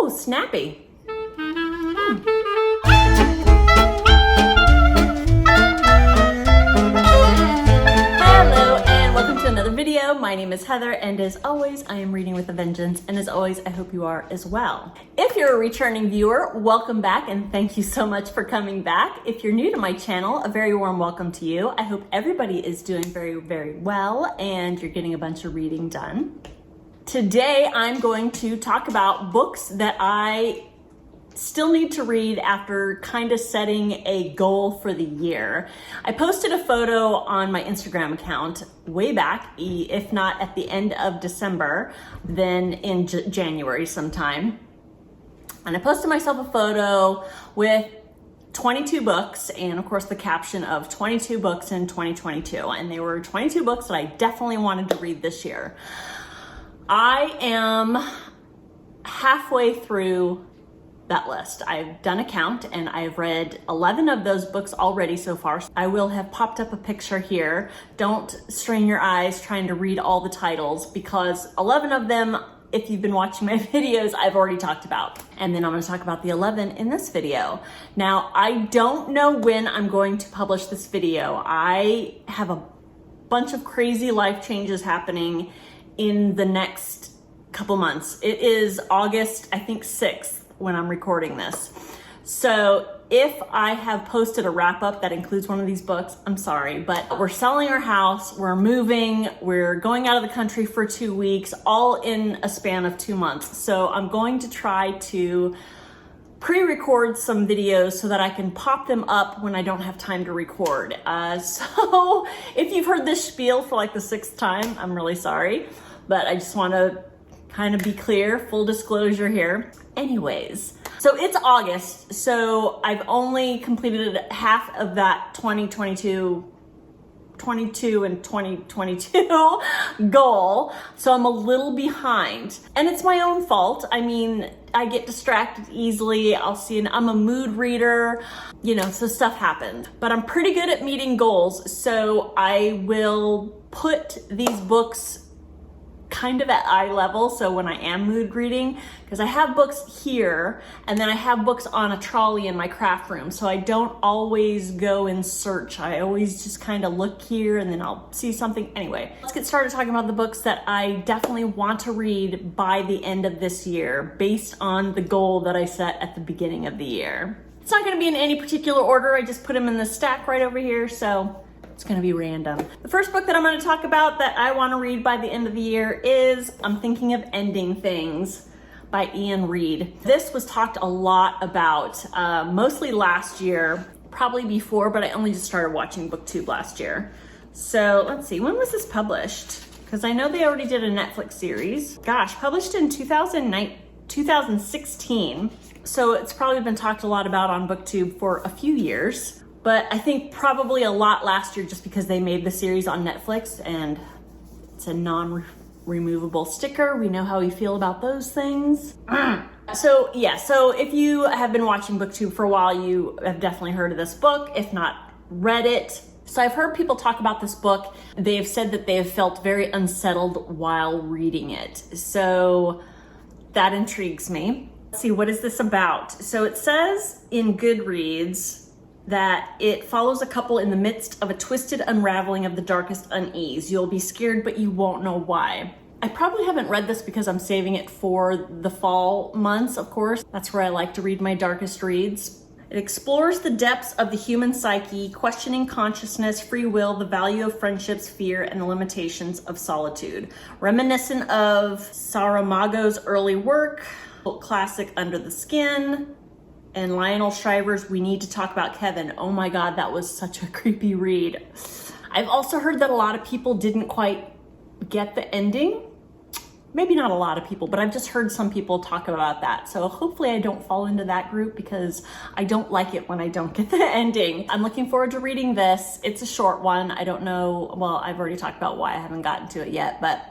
Ooh, snappy. Hello and welcome to another video. My name is Heather and as always, I am reading with a vengeance, and as always, I hope you are as well. If you're a returning viewer, welcome back and thank you so much for coming back. If you're new to my channel, a very warm welcome to you. I hope everybody is doing very, very well and you're getting a bunch of reading done. Today, I'm going to talk about books that I still need to read after kind of setting a goal for the year. I posted a photo on my Instagram account way back, if not at the end of December, then in January sometime. And I posted myself a photo with 22 books and of course the caption of 22 books in 2022. And they were 22 books that I definitely wanted to read this year. I am halfway through that list. I've done a count and I've read 11 of those books already so far. I will have popped up a picture here. Don't strain your eyes trying to read all the titles because 11 of them, if you've been watching my videos, I've already talked about. And then I'm going to talk about the 11 in this video. Now, I don't know when I'm going to publish this video. I have a bunch of crazy life changes happening in the next couple months. It is August, I think 6th when I'm recording this. So if I have posted a wrap up that includes one of these books, I'm sorry, but we're selling our house, we're moving, we're going out of the country for 2 weeks, all in a span of 2 months. So I'm going to try to pre-record some videos so that I can pop them up when I don't have time to record. So if you've heard this spiel for like the 6th time, I'm really sorry, but I just want to kind of be clear, full disclosure here. Anyways, so it's August, so I've only completed half of that 22 and 2022 goal, so I'm a little behind. And it's my own fault. I mean, I get distracted easily. I'm a mood reader, you know, so stuff happens. But I'm pretty good at meeting goals, so I will put these books kind of at eye level, so when I am mood reading, because I have books here and then I have books on a trolley in my craft room, so I don't always go in search. I always just kind of look here and then I'll see something. Anyway, let's get started talking about the books that I definitely want to read by the end of this year based on the goal that I set at the beginning of the year. It's not going to be in any particular order. I just put them in the stack right over here, so it's gonna be random. The first book that I'm gonna talk about that I wanna read by the end of the year is I'm Thinking of Ending Things by Iain Reid. This was talked a lot about, mostly last year, probably before, but I only just started watching Booktube last year. So let's see, when was this published? Because I know they already did a Netflix series. Gosh, published in 2016. So it's probably been talked a lot about on Booktube for a few years. But I think probably a lot last year just because they made the series on Netflix and it's a non-removable sticker. We know how we feel about those things. So yeah, so if you have been watching Booktube for a while, you have definitely heard of this book, if not read it. So I've heard people talk about this book. They have said that they have felt very unsettled while reading it. So that intrigues me. Let's see, what is this about? So it says in Goodreads that it follows a couple in the midst of a twisted unraveling of the darkest unease. You'll be scared, but you won't know why. I probably haven't read this because I'm saving it for the fall months, of course. That's where I like to read my darkest reads. It explores the depths of the human psyche, questioning consciousness, free will, the value of friendships, fear, and the limitations of solitude. Reminiscent of Saramago's early work, classic Under the Skin, and Lionel Shriver's We Need to Talk About Kevin. Oh my God, that was such a creepy read. I've also heard that a lot of people didn't quite get the ending. Maybe not a lot of people, but I've just heard some people talk about that. So hopefully I don't fall into that group because I don't like it when I don't get the ending. I'm looking forward to reading this. It's a short one. I don't know, well, I've already talked about why I haven't gotten to it yet, but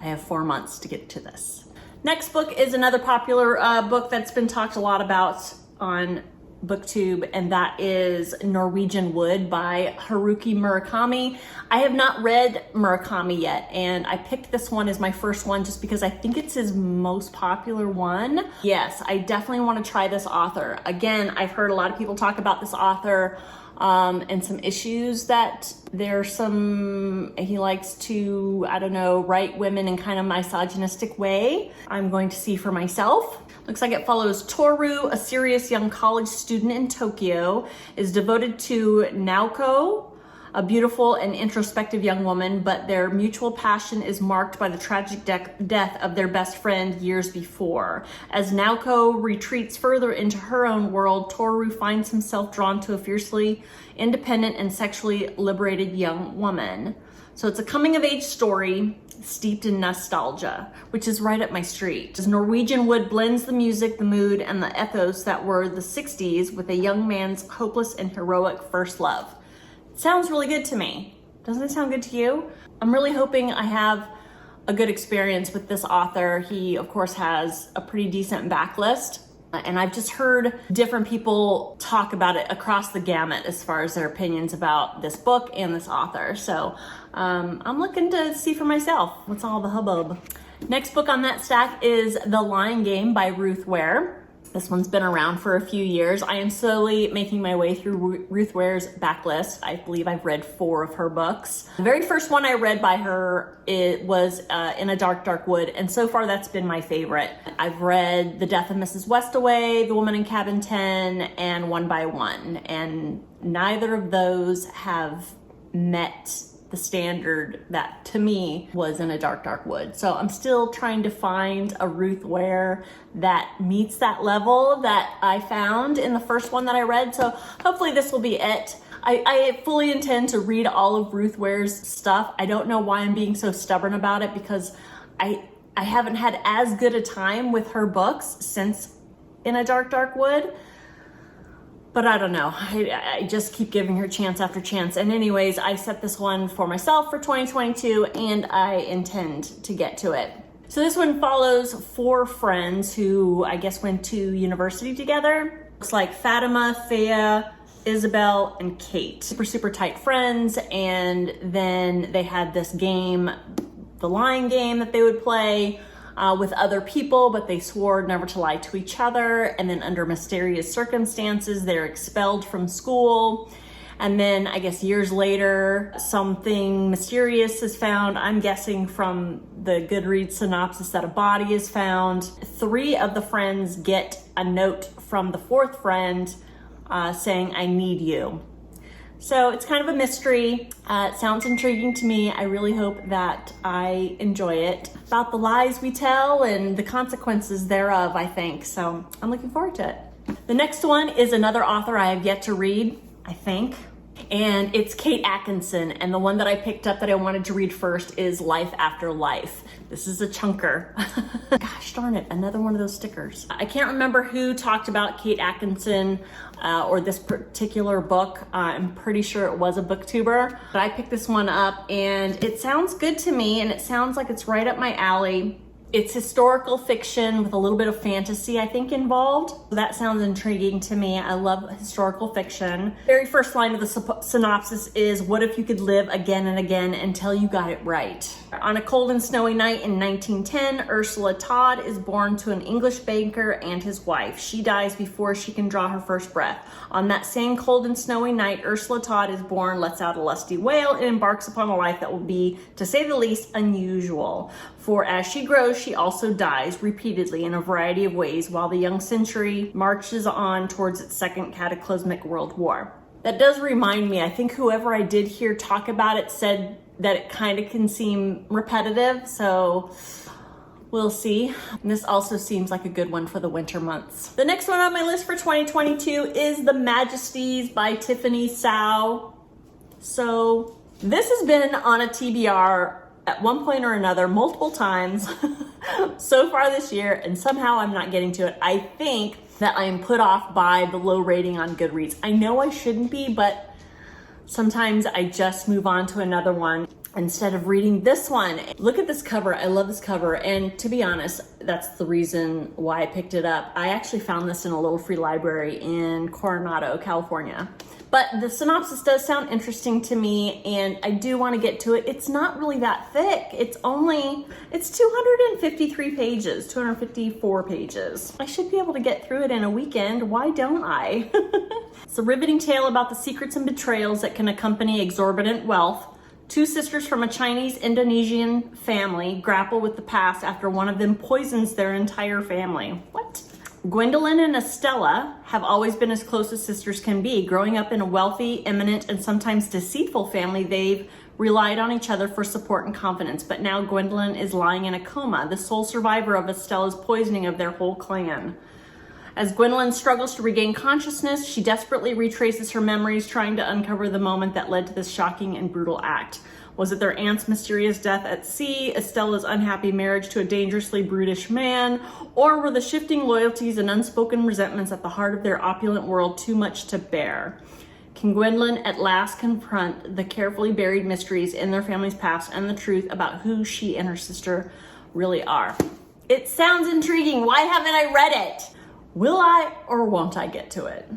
I have 4 months to get to this. Next book is another popular book that's been talked a lot about on Booktube, and that is Norwegian Wood by Haruki Murakami. I have not read Murakami yet, and I picked this one as my first one just because I think it's his most popular one. Yes, I definitely want to try this author. Again, I've heard a lot of people talk about this author and some issues that he likes to, I don't know, write women in kind of misogynistic way. I'm going to see for myself. Looks like it follows Toru, a serious young college student in Tokyo, is devoted to Naoko, a beautiful and introspective young woman, but their mutual passion is marked by the tragic death of their best friend years before. As Naoko retreats further into her own world, Toru finds himself drawn to a fiercely independent and sexually liberated young woman. So it's a coming-of-age story steeped in nostalgia, which is right up my street. As Norwegian Wood blends the music, the mood, and the ethos that were the 60s with a young man's hopeless and heroic first love. Sounds really good to me. Doesn't it sound good to you? I'm really hoping I have a good experience with this author. He, of course, has a pretty decent backlist, and I've just heard different people talk about it across the gamut as far as their opinions about this book and this author. So I'm looking to see for myself what's all the hubbub. Next book on that stack is The Lying Game by Ruth Ware. This one's been around for a few years. I am slowly making my way through Ruth Ware's backlist. I believe I've read 4 of her books. The very first one I read by her, it was In a Dark, Dark Wood, and so far that's been my favorite. I've read The Death of Mrs. Westaway, The Woman in Cabin 10, and One by One, and neither of those have met the standard that to me was In a Dark, Dark Wood. So I'm still trying to find a Ruth Ware that meets that level that I found in the first one that I read. So hopefully this will be it. I fully intend to read all of Ruth Ware's stuff. I don't know why I'm being so stubborn about it, because I haven't had as good a time with her books since In a Dark, Dark Wood. But I don't know, I just keep giving her chance after chance. And anyways, I set this one for myself for 2022, and I intend to get to it. So this one follows 4 friends who I guess went to university together. Looks like Fatima, Thea, Isabel, and Kate. Super tight friends, and then they had this game, the lying game, that they would play with other people, but they swore never to lie to each other. And then under mysterious circumstances, they're expelled from school. And then I guess years later, something mysterious is found. I'm guessing from the Goodreads synopsis that a body is found. 3 of the friends get a note from the 4th friend saying, "I need you." So it's kind of a mystery. It sounds intriguing to me. I really hope that I enjoy it. About the lies we tell and the consequences thereof, I think. So I'm looking forward to it. The next one is another author I have yet to read, I think. And it's Kate Atkinson. And the one that I picked up that I wanted to read first is Life After Life. This is a chunker. Gosh darn it, another one of those stickers. I can't remember who talked about Kate Atkinson or this particular book. I'm pretty sure it was a booktuber. But I picked this one up and it sounds good to me, and it sounds like it's right up my alley. It's historical fiction with a little bit of fantasy, I think, involved. So that sounds intriguing to me. I love historical fiction. Very first line of the synopsis is, "What if you could live again and again until you got it right?" On a cold and snowy night in 1910, Ursula Todd is born to an English banker and his wife. She dies before she can draw her first breath. On that same cold and snowy night, Ursula Todd is born, lets out a lusty wail, and embarks upon a life that will be, to say the least, unusual. For as she grows, she also dies repeatedly in a variety of ways while the young century marches on towards its second cataclysmic world war. That does remind me, I think whoever I did hear talk about it said that it kind of can seem repetitive, so we'll see. And this also seems like a good one for the winter months. The next one on my list for 2022 is The Majesties by Tiffany Tsao. So this has been on a TBR at one point or another multiple times so far this year, and somehow I'm not getting to it. I think that I am put off by the low rating on Goodreads. I know I shouldn't be, but sometimes I just move on to another one. instead of reading this one. Look at this cover. I love this cover. And to be honest, that's the reason why I picked it up. I actually found this in a little free library in Coronado, California. But the synopsis does sound interesting to me, and I do want to get to it. It's not really that thick. It's 253 pages, 254 pages. I should be able to get through it in a weekend. Why don't I? It's a riveting tale about the secrets and betrayals that can accompany exorbitant wealth. Two sisters from a Chinese-Indonesian family grapple with the past after one of them poisons their entire family. What? Gwendolyn and Estella have always been as close as sisters can be. Growing up in a wealthy, eminent, and sometimes deceitful family, they've relied on each other for support and confidence. But now Gwendolyn is lying in a coma, the sole survivor of Estella's poisoning of their whole clan. As Gwendolyn struggles to regain consciousness, she desperately retraces her memories, trying to uncover the moment that led to this shocking and brutal act. Was it their aunt's mysterious death at sea, Estella's unhappy marriage to a dangerously brutish man, or were the shifting loyalties and unspoken resentments at the heart of their opulent world too much to bear? Can Gwendolyn at last confront the carefully buried mysteries in their family's past and the truth about who she and her sister really are? It sounds intriguing. Why haven't I read it? Will I or won't I get to it?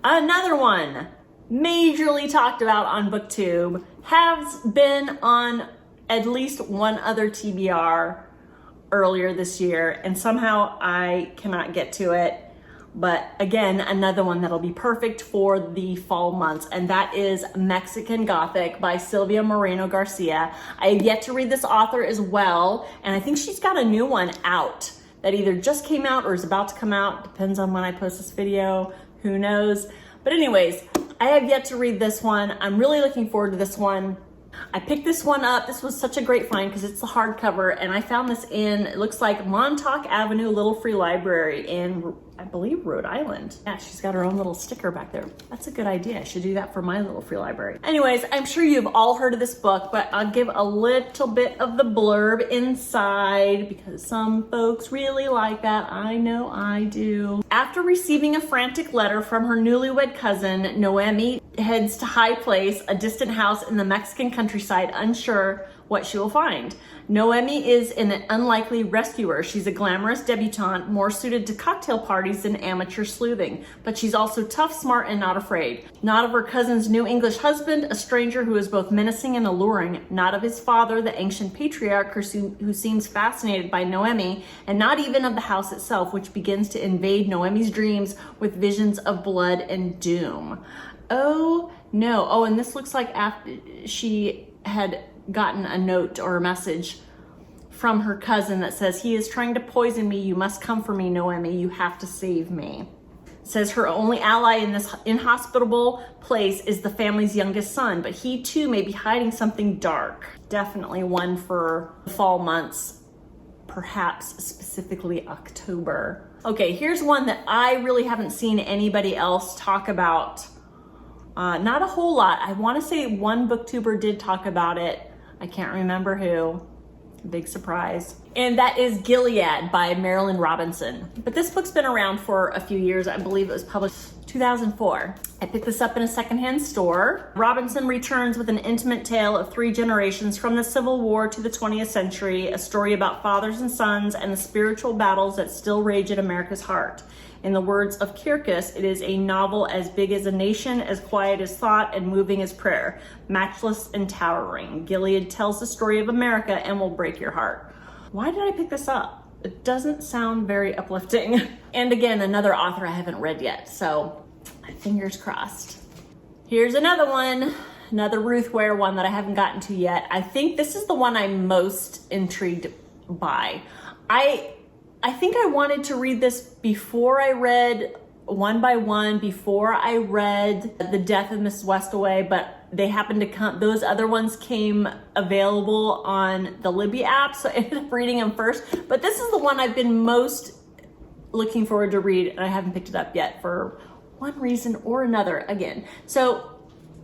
Another one, majorly talked about on Booktube, has been on at least one other TBR earlier this year, and somehow I cannot get to it. But again, another one that'll be perfect for the fall months, and that is Mexican Gothic by Silvia Moreno-Garcia. I have yet to read this author as well, and I think she's got a new one out that either just came out or is about to come out. Depends on when I post this video, who knows. But anyways, I have yet to read this one. I'm really looking forward to this one. I picked this one up. This was such a great find because it's the hardcover, and I found this in, it looks like Montauk Avenue Little Free Library in, I believe, Rhode Island. Yeah, she's got her own little sticker back there. That's a good idea. I should do that for my little free library. Anyways, I'm sure you've all heard of this book, but I'll give a little bit of the blurb inside because some folks really like that. I know I do. After receiving a frantic letter from her newlywed cousin, Noemi heads to High Place, a distant house in the Mexican countryside, unsure what she will find. Noemi is an unlikely rescuer. She's a glamorous debutante, more suited to cocktail parties than amateur sleuthing. But she's also tough, smart, and not afraid. Not of her cousin's new English husband, a stranger who is both menacing and alluring. Not of his father, the ancient patriarch who seems fascinated by Noemi. And not even of the house itself, which begins to invade Noemi's dreams with visions of blood and doom. Oh no. Oh, and this looks like after she had gotten a note or a message from her cousin that says, "He is trying to poison me. You must come for me, Noemi. You have to save me." It says her only ally in this inhospitable place is the family's youngest son, but he too may be hiding something dark. Definitely one for the fall months, perhaps specifically October. Okay, here's one that I really haven't seen anybody else talk about. Not a whole lot. I want to say one booktuber did talk about it. I can't remember who. Big surprise. And that is Gilead by Marilyn Robinson. But this book's been around for a few years. I believe it was published 2004. I picked this up in a secondhand store. Robinson returns with an intimate tale of 3 generations from the Civil War to the 20th century, a story about fathers and sons and the spiritual battles that still rage at America's heart. In the words of Kierkegaard, it is a novel as big as a nation, as quiet as thought, and moving as prayer, matchless and towering. Gilead tells the story of America and will break your heart. Why did I pick this up? It doesn't sound very uplifting. And again, another author I haven't read yet, so fingers crossed. Here's another one, another Ruth Ware one that I haven't gotten to yet. I think this is the one I'm most intrigued by. I think I wanted to read this before I read One by One, before I read The Death of Miss Westaway, but they happened to come, those other ones came available on the Libby app, so I ended up reading them first. But this is the one I've been most looking forward to read, and I haven't picked it up yet for one reason or another again. So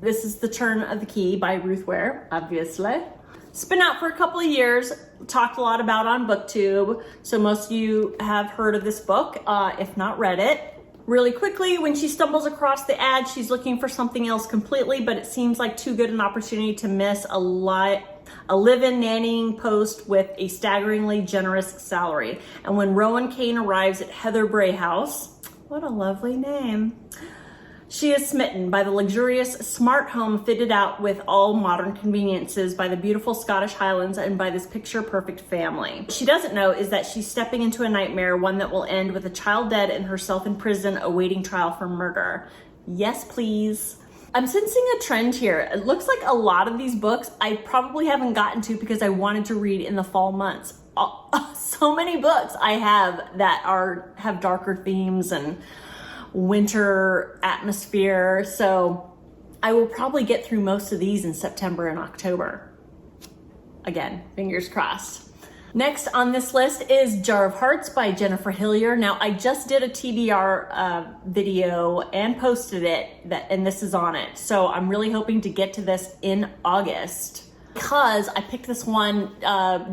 this is The Turn of the Key by Ruth Ware, obviously. It's been out for a couple of years, talked a lot about on Booktube, so most of you have heard of this book, if not read it. Really quickly, when she stumbles across the ad, she's looking for something else completely, but it seems like too good an opportunity to miss. A a live-in nannying post with a staggeringly generous salary. And when Rowan Kane arrives at Heather Bray House, what a lovely name, she is smitten by the luxurious, smart home fitted out with all modern conveniences by the beautiful Scottish Highlands and by this picture-perfect family. What she doesn't know is that she's stepping into a nightmare, one that will end with a child dead and herself in prison awaiting trial for murder. Yes, please. I'm sensing a trend here. It looks like a lot of these books I probably haven't gotten to because I wanted to read in the fall months. So many books I have that have darker themes and winter atmosphere. So I will probably get through most of these in September and October. Again, fingers crossed. Next on this list is Jar of Hearts by Jennifer Hillier. Now, I just did a TBR video and posted it, and this is on it. So I'm really hoping to get to this in August because I picked this one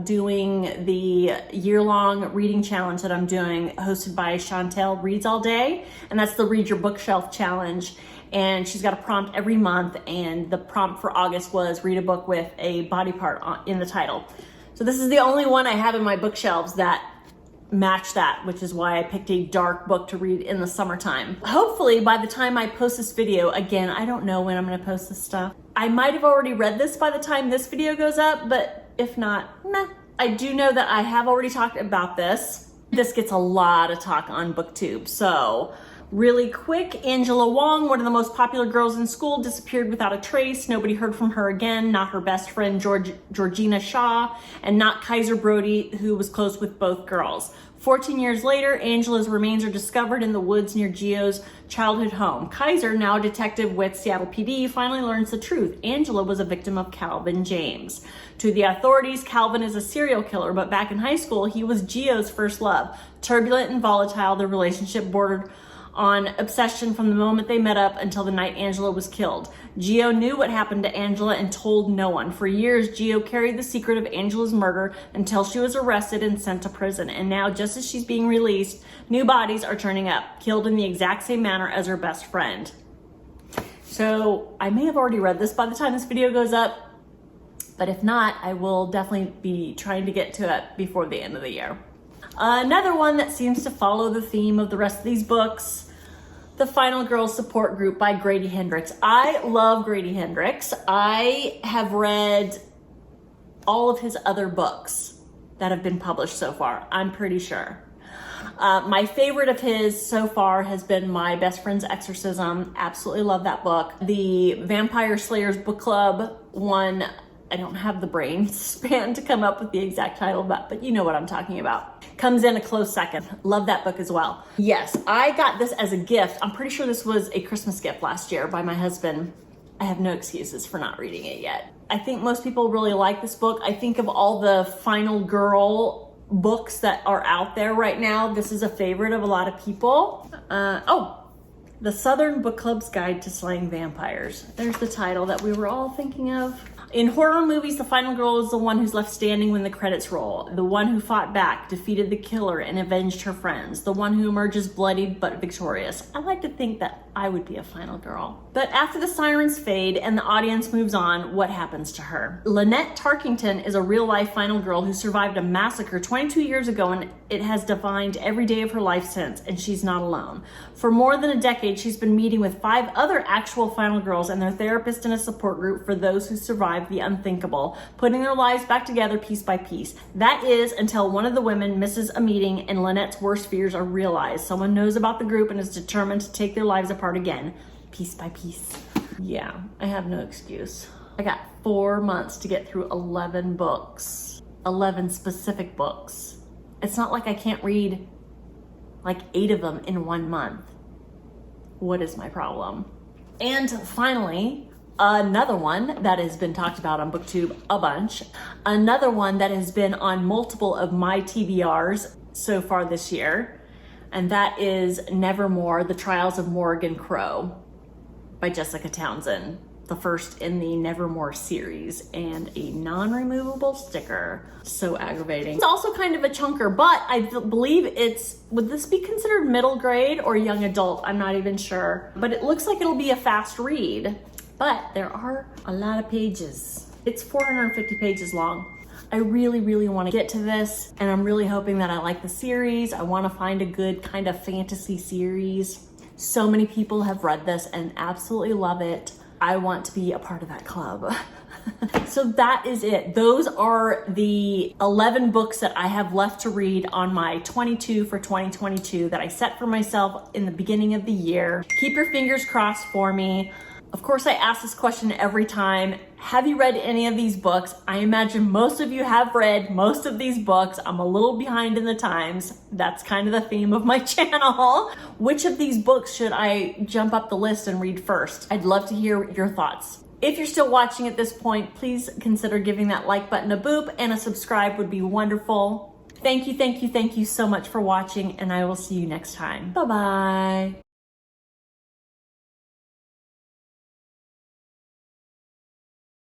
doing the year-long reading challenge that I'm doing, hosted by Chantel Reads All Day, and that's the Read Your Bookshelf Challenge. And she's got a prompt every month, and the prompt for August was read a book with a body part in the title. So this is the only one I have in my bookshelves that match that, which is why I picked a dark book to read in the summertime. Hopefully by the time I post this video, again, I don't know when I'm gonna post this stuff. I might have already read this by the time this video goes up, but if not, meh. I do know that I have already talked about this. This gets a lot of talk on Booktube, so really quick, Angela Wong, one of the most popular girls in school, disappeared without a trace. Nobody heard from her again, not her best friend Georgina Shaw, and not Kaiser Brody, who was close with both girls. 14 years later, Angela's remains are discovered in the woods near Gio's childhood home. Kaiser, now a detective with Seattle PD, finally learns the truth. Angela was a victim of Calvin James. To the authorities, Calvin is a serial killer, but back in high school, he was Gio's first love. Turbulent and volatile, their relationship bordered on obsession from the moment they met up until the night Angela was killed. Gio knew what happened to Angela and told no one. For years, Gio carried the secret of Angela's murder until she was arrested and sent to prison. And now, just as she's being released, new bodies are turning up, killed in the exact same manner as her best friend. So I may have already read this by the time this video goes up, but if not, I will definitely be trying to get to it before the end of the year. Another one that seems to follow the theme of the rest of these books, The Final Girls Support Group by Grady Hendrix. I love Grady Hendrix. I have read all of his other books that have been published so far, I'm pretty sure. My favorite of his so far has been My Best Friend's Exorcism. Absolutely love that book. The Vampire Slayers Book Club one, I don't have the brain span to come up with the exact title of that, but you know what I'm talking about. Comes in a close second. Love that book as well. Yes, I got this as a gift. I'm pretty sure this was a Christmas gift last year by my husband. I have no excuses for not reading it yet. I think most people really like this book. I think of all the Final Girl books that are out there right now, this is a favorite of a lot of people. The Southern Book Club's Guide to Slaying Vampires. There's the title that we were all thinking of. In horror movies, the final girl is the one who's left standing when the credits roll, the one who fought back, defeated the killer, and avenged her friends, the one who emerges bloodied but victorious. I like to think that I would be a final girl. But after the sirens fade and the audience moves on, what happens to her? Lynette Tarkington is a real-life final girl who survived a massacre 22 years ago, and it has defined every day of her life since, and she's not alone. For more than a decade, she's been meeting with 5 other actual final girls and their therapist in a support group for those who survived the unthinkable, putting their lives back together piece by piece. That is, until one of the women misses a meeting and Lynette's worst fears are realized. Someone knows about the group and is determined to take their lives apart again, piece by piece. Yeah, I have no excuse. I got 4 months to get through 11 books. 11 specific books. It's not like I can't read like 8 of them in 1 month. What is my problem? And finally, another one that has been talked about on Booktube a bunch. Another one that has been on multiple of my TBRs so far this year. And that is Nevermore, The Trials of Morrigan Crowe by Jessica Townsend. The first in the Nevermore series, and a non-removable sticker. So aggravating. It's also kind of a chunker, but I believe would this be considered middle grade or young adult? I'm not even sure. But it looks like it'll be a fast read. But there are a lot of pages. It's 450 pages long. I really want to get to this, and I'm really hoping that I like the series. I want to find a good kind of fantasy series. So many people have read this and absolutely love it. I want to be a part of that club. So that is it. Those are the 11 books that I have left to read on my 22 for 2022 that I set for myself in the beginning of the year. Keep your fingers crossed for me. Of course, I ask this question every time. Have you read any of these books? I imagine most of you have read most of these books. I'm a little behind in the times. That's kind of the theme of my channel. Which of these books should I jump up the list and read first? I'd love to hear your thoughts. If you're still watching at this point, please consider giving that like button a boop, and a subscribe would be wonderful. Thank you so much for watching, and I will see you next time. Bye-bye.